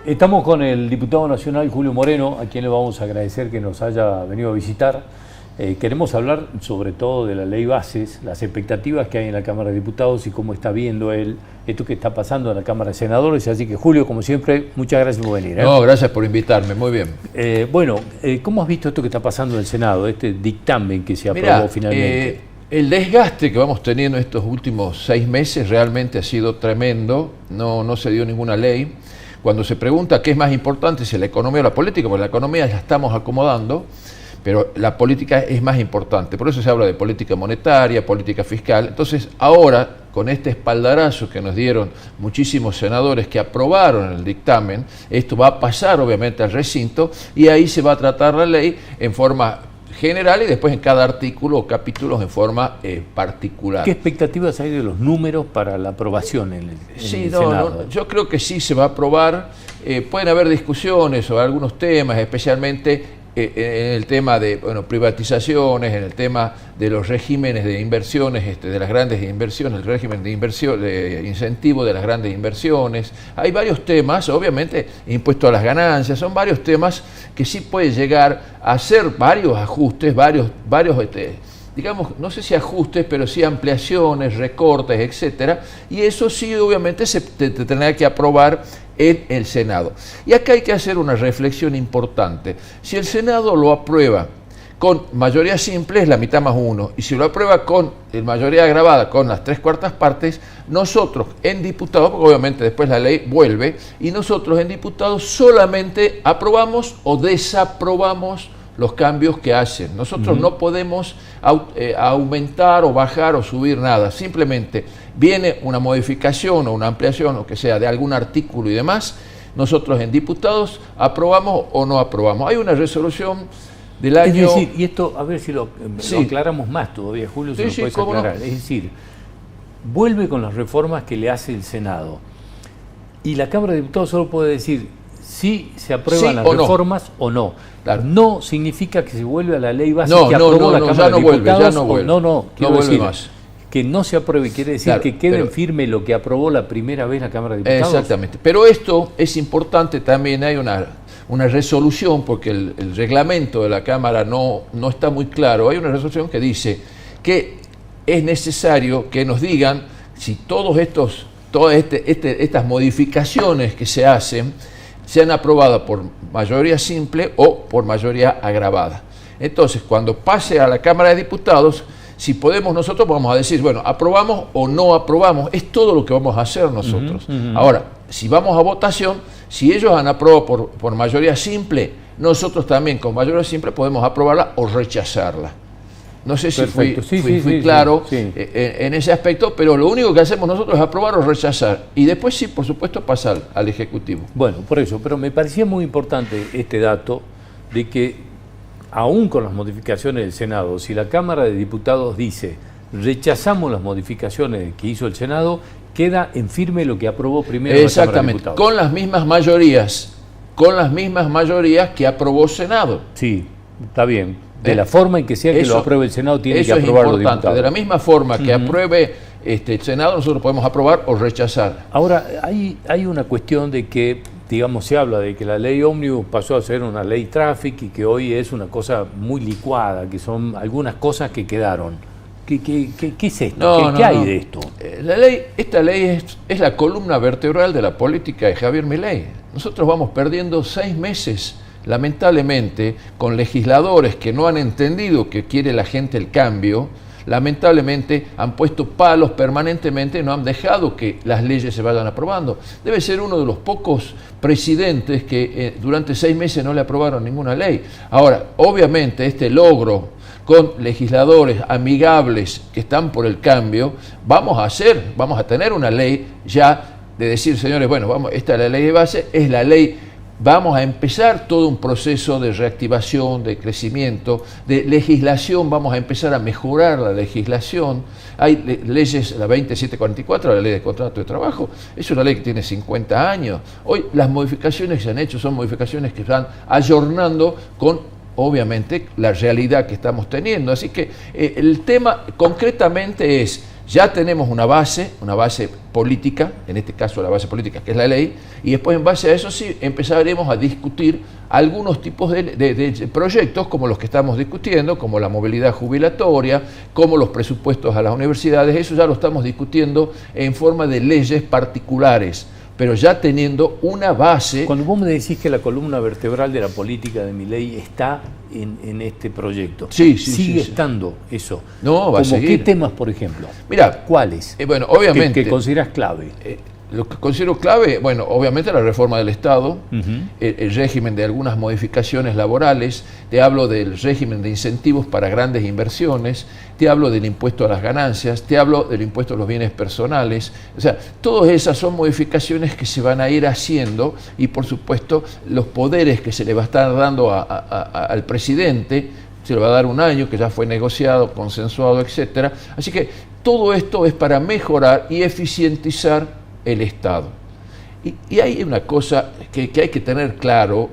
Estamos con el diputado nacional Julio Moreno, a quien le vamos a agradecer que nos haya venido a visitar. Queremos hablar sobre todo de la ley bases, las expectativas que hay en la Cámara de Diputados y cómo está viendo él esto que está pasando en la Cámara de Senadores. Así que, Julio, como siempre, muchas gracias por venir. No, gracias por invitarme, muy bien. ¿Cómo has visto esto que está pasando en el Senado, este dictamen que se aprobó finalmente? El desgaste que vamos teniendo estos últimos 6 meses realmente ha sido tremendo, no se dio ninguna ley. Cuando se pregunta qué es más importante, si la economía o la política, porque la economía la estamos acomodando, pero la política es más importante. Por eso se habla de política monetaria, política fiscal. Entonces, ahora, con este espaldarazo que nos dieron muchísimos senadores que aprobaron el dictamen, esto va a pasar obviamente al recinto y ahí se va a tratar la ley en forma general y después en cada artículo o capítulos en forma particular. ¿Qué expectativas hay de los números para la aprobación en el Senado? Yo creo que sí se va a aprobar. Pueden haber discusiones sobre algunos temas, especialmente en el tema de privatizaciones, en el tema de los regímenes de inversiones, de las grandes inversiones, el régimen de inversión, de incentivo de las grandes inversiones. Hay varios temas, obviamente, impuesto a las ganancias, son varios temas que sí puede llegar a hacer varios ajustes, digamos, no sé si ajustes, pero sí ampliaciones, recortes, etcétera, y eso sí obviamente se tendrá que aprobar en el Senado. Y acá hay que hacer una reflexión importante. Si el Senado lo aprueba con mayoría simple, es la mitad más 1, y si lo aprueba con mayoría agravada, con las 3/4 partes, nosotros en diputados, porque obviamente después la ley vuelve, y nosotros en diputados solamente aprobamos o desaprobamos los cambios que hacen. Nosotros no podemos aumentar o bajar o subir nada. Simplemente viene una modificación o una ampliación o que sea de algún artículo y demás, nosotros en diputados aprobamos o no aprobamos. Hay una resolución del año... Es decir, y esto, a ver si lo aclaramos más todavía, Julio, si lo puedes aclarar. No. Es decir, vuelve con las reformas que le hace el Senado. Y la Cámara de Diputados solo puede decir si se aprueban las reformas o no. Claro. No significa que se vuelve a la ley base que aprobó la Cámara de Diputados. Quiero decir más. Que no se apruebe, quiere decir que quede en firme lo que aprobó la primera vez la Cámara de Diputados. Exactamente. Pero esto es importante también, hay una resolución, porque el reglamento de la Cámara no está muy claro. Hay una resolución que dice que es necesario que nos digan si todas estas modificaciones que se hacen sean aprobadas por mayoría simple o por mayoría agravada. Entonces, cuando pase a la Cámara de Diputados, si podemos nosotros vamos a decir, bueno, aprobamos o no aprobamos, es todo lo que vamos a hacer nosotros. Ahora, si vamos a votación, si ellos han aprobado por mayoría simple, nosotros también con mayoría simple podemos aprobarla o rechazarla. No sé si fui claro en ese aspecto, pero lo único que hacemos nosotros es aprobar o rechazar. Y después sí, por supuesto, pasar al Ejecutivo. Bueno, por eso, pero me parecía muy importante este dato de que, aún con las modificaciones del Senado, si la Cámara de Diputados dice rechazamos las modificaciones que hizo el Senado, queda en firme lo que aprobó primero la Cámara de Diputados. Con las mismas mayorías que aprobó Senado. Sí, está bien. De la forma en que sea que lo apruebe el Senado, tiene que aprobar los diputados. De la misma forma que apruebe el Senado, nosotros podemos aprobar o rechazar. Ahora, hay una cuestión de que, digamos, se habla de que la ley ómnibus pasó a ser una ley tráfico y que hoy es una cosa muy licuada, que son algunas cosas que quedaron. ¿Qué es esto? ¿Qué hay de esto? Esta ley es la columna vertebral de la política de Javier Milei. Nosotros vamos perdiendo 6 meses, lamentablemente, con legisladores que no han entendido que quiere la gente el cambio. Lamentablemente han puesto palos permanentemente y no han dejado que las leyes se vayan aprobando. Debe ser uno de los pocos presidentes que durante 6 meses no le aprobaron ninguna ley. Ahora, obviamente, este logro con legisladores amigables que están por el cambio, vamos a tener una ley ya de decir, señores, bueno, esta es la ley de base, es la ley. Vamos a empezar todo un proceso de reactivación, de crecimiento, de legislación, vamos a empezar a mejorar la legislación. Hay leyes, la 2744, la ley de contrato de trabajo, es una ley que tiene 50 años. Hoy las modificaciones que se han hecho son modificaciones que están ayornando con, obviamente, la realidad que estamos teniendo. Así que el tema concretamente es, ya tenemos una base política, en este caso la base política que es la ley, y después en base a eso sí empezaremos a discutir algunos tipos de proyectos como los que estamos discutiendo, como la movilidad jubilatoria, como los presupuestos a las universidades. Eso ya lo estamos discutiendo en forma de leyes particulares, pero ya teniendo una base. Cuando vos me decís que la columna vertebral de la política de Milei está en este proyecto, ¿sigue estando eso? No, va a seguir. ¿Qué temas, por ejemplo? Mirá, ¿cuáles? Bueno, obviamente. ¿Que consideras clave? Lo que considero clave, bueno, obviamente la reforma del Estado, el régimen de algunas modificaciones laborales, te hablo del régimen de incentivos para grandes inversiones, te hablo del impuesto a las ganancias, te hablo del impuesto a los bienes personales. O sea, todas esas son modificaciones que se van a ir haciendo y, por supuesto, los poderes que se le va a estar dando al presidente, se le va a dar un año, que ya fue negociado, consensuado, etcétera. Así que todo esto es para mejorar y eficientizar el Estado. Y hay una cosa que hay que tener claro,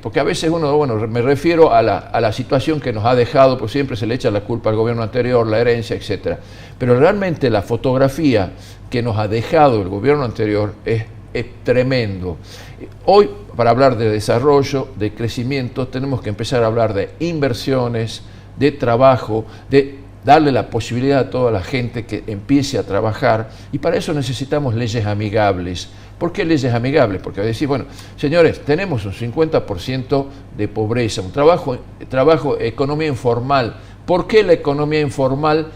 porque a veces uno, bueno, me refiero a la situación que nos ha dejado, pues siempre se le echa la culpa al gobierno anterior, la herencia, etcétera. Pero realmente la fotografía que nos ha dejado el gobierno anterior es tremendo. Hoy, para hablar de desarrollo, de crecimiento, tenemos que empezar a hablar de inversiones, de trabajo, de darle la posibilidad a toda la gente que empiece a trabajar, y para eso necesitamos leyes amigables. ¿Por qué leyes amigables? Porque decir, bueno, señores, tenemos un 50% de pobreza, un trabajo, economía informal. ¿Por qué la economía informal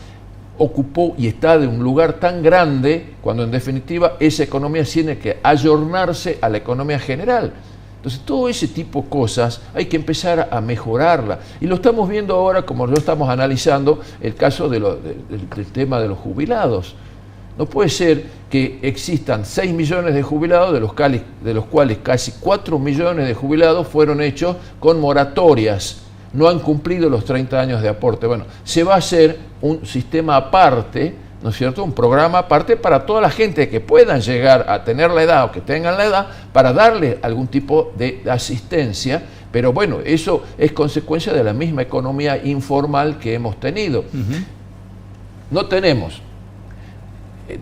ocupó y está de un lugar tan grande cuando en definitiva esa economía tiene que ayornarse a la economía general? Entonces, todo ese tipo de cosas hay que empezar a mejorarla. Y lo estamos viendo ahora, como lo estamos analizando, el caso del tema de los jubilados. No puede ser que existan 6 millones de jubilados, de los cuales casi 4 millones de jubilados fueron hechos con moratorias. No han cumplido los 30 años de aporte. Bueno, se va a hacer un sistema aparte, ¿no es cierto?, un programa aparte para toda la gente que puedan llegar a tener la edad o que tengan la edad, para darle algún tipo de asistencia. Pero bueno, eso es consecuencia de la misma economía informal que hemos tenido. No tenemos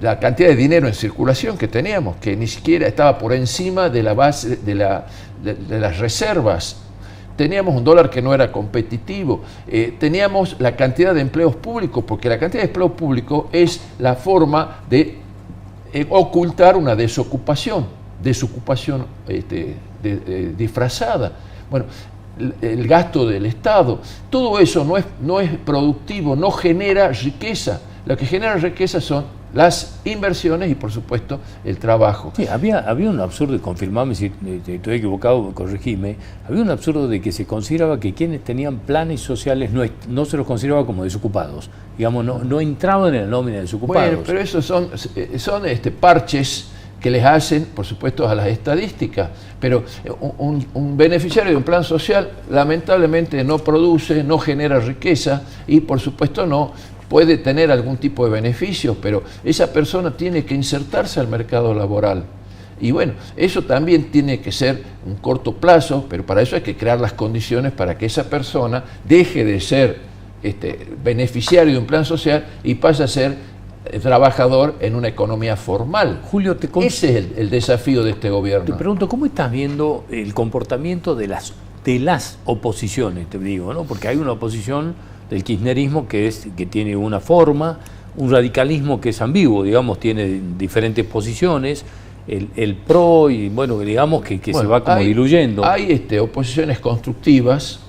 la cantidad de dinero en circulación que teníamos, que ni siquiera estaba por encima de la base de las reservas. Teníamos un dólar que no era competitivo, teníamos la cantidad de empleos públicos, porque la cantidad de empleos públicos es la forma de ocultar una desocupación disfrazada. Bueno, el gasto del Estado, todo eso no es productivo, no genera riqueza. Lo que genera riqueza son las inversiones y, por supuesto, el trabajo. Sí, había un absurdo, y confirmame si estoy equivocado, corregime, había un absurdo de que se consideraba que quienes tenían planes sociales no se los consideraba como desocupados, digamos, no entraban en la nómina de desocupados. Bueno, pero esos son parches que les hacen, por supuesto, a las estadísticas, pero un beneficiario de un plan social lamentablemente no produce, no genera riqueza y, por supuesto, no puede tener algún tipo de beneficios, pero esa persona tiene que insertarse al mercado laboral. Y bueno, eso también tiene que ser un corto plazo, pero para eso hay que crear las condiciones para que esa persona deje de ser beneficiario de un plan social y pase a ser trabajador en una economía formal. Julio, ese es el desafío de este gobierno. Te pregunto, ¿cómo estás viendo el comportamiento de las oposiciones, te digo, ¿no? Porque hay una oposición del kirchnerismo que tiene una forma, un radicalismo que es ambiguo, digamos, tiene diferentes posiciones, el PRO, y bueno, digamos que se va como diluyendo. Hay oposiciones constructivas,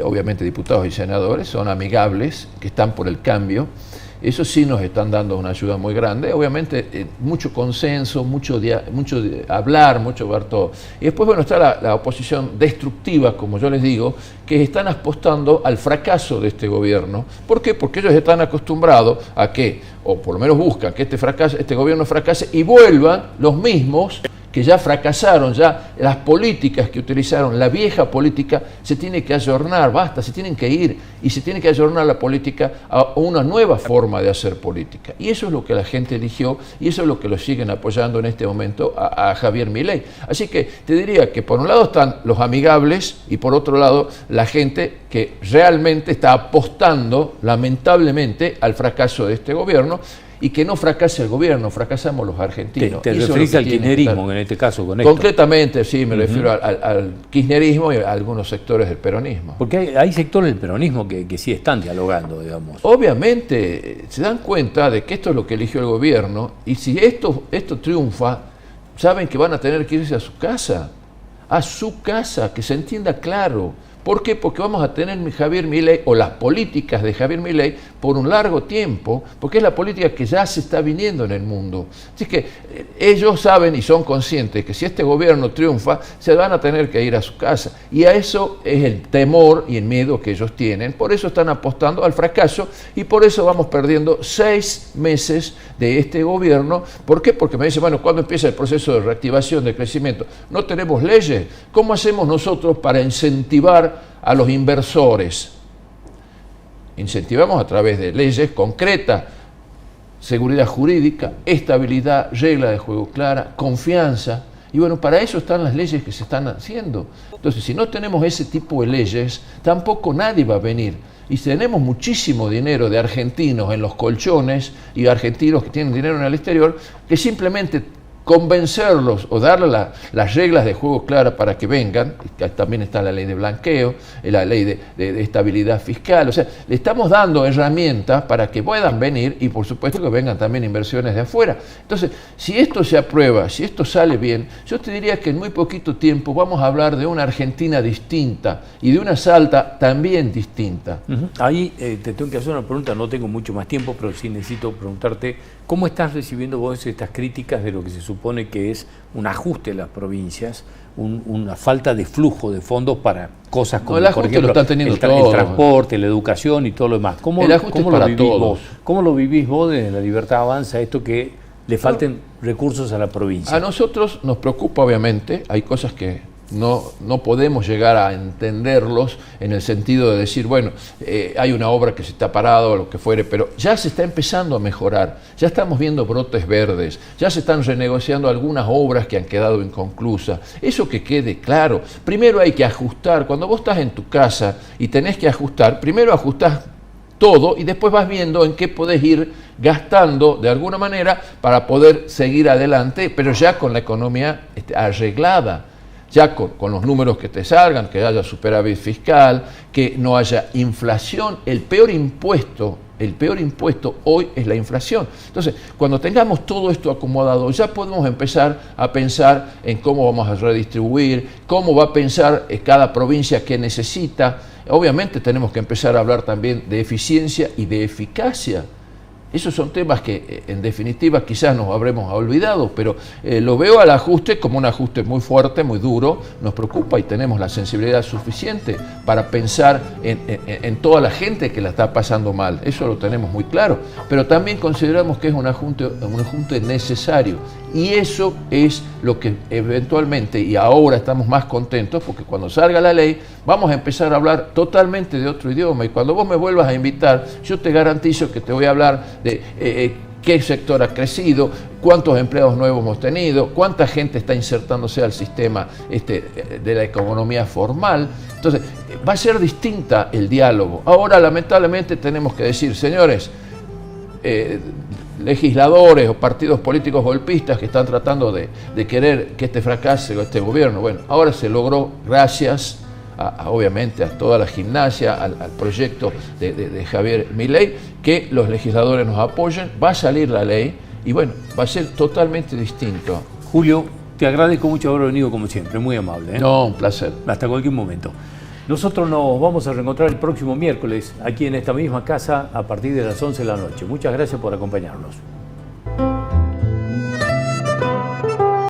obviamente diputados y senadores, son amigables, que están por el cambio. Eso sí nos están dando una ayuda muy grande, obviamente mucho consenso, mucho hablar, mucho ver todo. Y después, bueno, está la oposición destructiva, como yo les digo, que están apostando al fracaso de este gobierno. ¿Por qué? Porque ellos están acostumbrados a que, o por lo menos buscan que este gobierno fracase y vuelvan los mismos que ya fracasaron, ya las políticas que utilizaron, la vieja política se tiene que ayornar, basta, se tienen que ir y se tiene que ayornar la política a una nueva forma de hacer política. Y eso es lo que la gente eligió y eso es lo que lo siguen apoyando en este momento a Javier Milei. Así que te diría que por un lado están los amigables y por otro lado la gente que realmente está apostando lamentablemente al fracaso de este gobierno. Y que no fracase el gobierno, fracasamos los argentinos. ¿Te referís al kirchnerismo en este caso con esto? Concretamente, sí, me refiero al kirchnerismo y a algunos sectores del peronismo. Porque hay sectores del peronismo que sí están dialogando, digamos. Obviamente, se dan cuenta de que esto es lo que eligió el gobierno, y si esto triunfa, saben que van a tener que irse a su casa, que se entienda claro. ¿Por qué? Porque vamos a tener Javier Milei o las políticas de Javier Milei por un largo tiempo, porque es la política que ya se está viniendo en el mundo. Así que ellos saben y son conscientes que si este gobierno triunfa, se van a tener que ir a su casa. Y a eso es el temor y el miedo que ellos tienen. Por eso están apostando al fracaso y por eso vamos perdiendo 6 meses de este gobierno. ¿Por qué? Porque me dicen, bueno, ¿cuándo empieza el proceso de reactivación, de crecimiento? No tenemos leyes. ¿Cómo hacemos nosotros para incentivar a los inversores? Incentivamos a través de leyes concretas, seguridad jurídica, estabilidad, regla de juego clara, confianza. Y bueno, para eso están las leyes que se están haciendo. Entonces, si no tenemos ese tipo de leyes, tampoco nadie va a venir. Y tenemos muchísimo dinero de argentinos en los colchones y argentinos que tienen dinero en el exterior, que simplemente convencerlos o darle las reglas de juego claras para que vengan. También está la ley de blanqueo, la ley de estabilidad fiscal. O sea, le estamos dando herramientas para que puedan venir y por supuesto que vengan también inversiones de afuera. Entonces, si esto se aprueba, si esto sale bien, yo te diría que en muy poquito tiempo vamos a hablar de una Argentina distinta y de una Salta también distinta. Ahí te tengo que hacer una pregunta, no tengo mucho más tiempo, pero sí necesito preguntarte, ¿cómo estás recibiendo vos estas críticas de lo que se supone que es un ajuste de las provincias, una falta de flujo de fondos para cosas como, por ejemplo, el transporte, la educación y todo lo demás? ¿Cómo lo vivís vos desde La Libertad Avanza, esto que le falten recursos a la provincia? A nosotros nos preocupa, obviamente, hay cosas que no podemos llegar a entenderlos en el sentido de decir, bueno, hay una obra que se está parada o lo que fuere, pero ya se está empezando a mejorar, ya estamos viendo brotes verdes, ya se están renegociando algunas obras que han quedado inconclusas. Eso que quede claro. Primero hay que ajustar. Cuando vos estás en tu casa y tenés que ajustar, primero ajustás todo y después vas viendo en qué podés ir gastando de alguna manera para poder seguir adelante, pero ya con la economía arreglada. Ya con los números que te salgan, que haya superávit fiscal, que no haya inflación. El peor impuesto hoy es la inflación. Entonces, cuando tengamos todo esto acomodado, ya podemos empezar a pensar en cómo vamos a redistribuir, cómo va a pensar cada provincia que necesita. Obviamente tenemos que empezar a hablar también de eficiencia y de eficacia. Esos son temas que, en definitiva, quizás nos habremos olvidado, pero lo veo al ajuste como un ajuste muy fuerte, muy duro. Nos preocupa y tenemos la sensibilidad suficiente para pensar en toda la gente que la está pasando mal. Eso lo tenemos muy claro. Pero también consideramos que es un ajuste necesario. Y eso es lo que eventualmente, y ahora estamos más contentos, porque cuando salga la ley, vamos a empezar a hablar totalmente de otro idioma. Y cuando vos me vuelvas a invitar, yo te garantizo que te voy a hablar de qué sector ha crecido, cuántos empleados nuevos hemos tenido, cuánta gente está insertándose al sistema de la economía formal. Entonces, va a ser distinta el diálogo. Ahora, lamentablemente, tenemos que decir, señores, legisladores o partidos políticos golpistas que están tratando de querer que fracase este gobierno. Bueno, ahora se logró gracias obviamente a toda la gimnasia, al proyecto de Javier Milei, que los legisladores nos apoyen, va a salir la ley y bueno, va a ser totalmente distinto. Julio, te agradezco mucho haber venido como siempre, muy amable. No, un placer. Hasta cualquier momento. Nosotros nos vamos a reencontrar el próximo miércoles aquí en esta misma casa a partir de las 11 de la noche. Muchas gracias por acompañarnos.